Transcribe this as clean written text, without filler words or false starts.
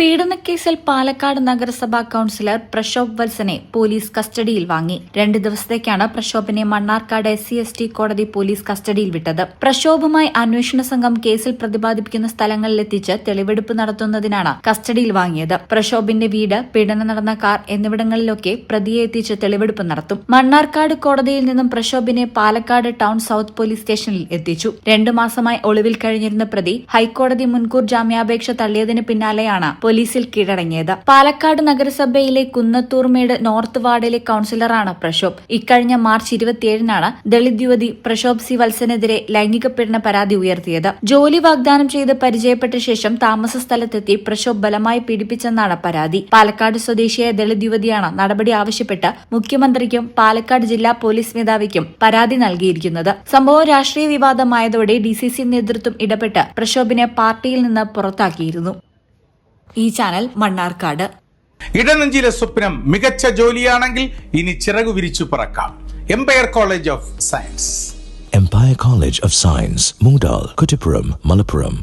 പീഡനക്കേസിൽ പാലക്കാട് നഗരസഭാ councillor Prashobh വത്സനെ police കസ്റ്റഡിയിൽ വാങ്ങി. 2 ദിവസത്തേക്കാണ് പ്രശോഭിനെ മണ്ണാർക്കാട് SC/ST കോടതി പോലീസ് കസ്റ്റഡിയിൽ വിട്ടത്. പ്രശോഭുമായി അന്വേഷണ സംഘം കേസിൽ പ്രതിപാദിപ്പിക്കുന്ന സ്ഥലങ്ങളിലെത്തിച്ച് തെളിവെടുപ്പ് നടത്തുന്നതിനാണ് കസ്റ്റഡിയിൽ വാങ്ങിയത്. പ്രശോഭിന്റെ വീട്, പീഡനം നടന്ന കാർ എന്നിവിടങ്ങളിലൊക്കെ പ്രതിയെ എത്തിച്ച് തെളിവെടുപ്പ് നടത്തും. മണ്ണാർക്കാട് കോടതിയിൽ നിന്നും പ്രശോഭിനെ പാലക്കാട് ടൗൺ സൌത്ത് പോലീസ് സ്റ്റേഷനിൽ എത്തിച്ചു. 2 മാസമായി ഒളിവിൽ കഴിഞ്ഞിരുന്ന പ്രതി ഹൈക്കോടതി മുൻകൂർ ജാമ്യാപേക്ഷ തള്ളിയതിന് പിന്നാലെയാണ് പോലീസിൽ കീഴടങ്ങിയത്. പാലക്കാട് നഗരസഭയിലെ കുന്നത്തൂർമേട് നോർത്ത് വാർഡിലെ കൌൺസിലറാണ് പ്രശോഭ്. ഇക്കഴിഞ്ഞ മാർച്ച് 27-നാണ് ദളിത് യുവതി പ്രശോഭ് സി വത്സനെതിരെ ലൈംഗിക പീഡന പരാതി ഉയർത്തിയത്. ജോലി വാഗ്ദാനം ചെയ്ത് പരിചയപ്പെട്ട ശേഷം താമസ സ്ഥലത്തെത്തി പ്രശോഭ് ബലമായി പീഡിപ്പിച്ചെന്നാണ് പരാതി. പാലക്കാട് സ്വദേശിയായ ദളിത് യുവതിയാണ് നടപടി ആവശ്യപ്പെട്ട് മുഖ്യമന്ത്രിക്കും പാലക്കാട് ജില്ലാ പോലീസ് മേധാവിക്കും പരാതി നൽകിയിരിക്കുന്നത്. സംഭവം രാഷ്ട്രീയ വിവാദമായതോടെ DCC നേതൃത്വം ഇടപെട്ട് പ്രശോഭിനെ പാർട്ടിയിൽ നിന്ന് പുറത്താക്കിയിരുന്നു. ഈ ചാനൽ മണ്ണാർക്കാട്. ഇടനെഞ്ചിലെ സ്വപ്നം മികച്ച ജോലിയാണെങ്കിൽ ഇനി ചിറകു വിരിച്ചു പറക്കാം. Empire college of science. Empire College of Science, Moondal, Kuttipuram, Malappuram.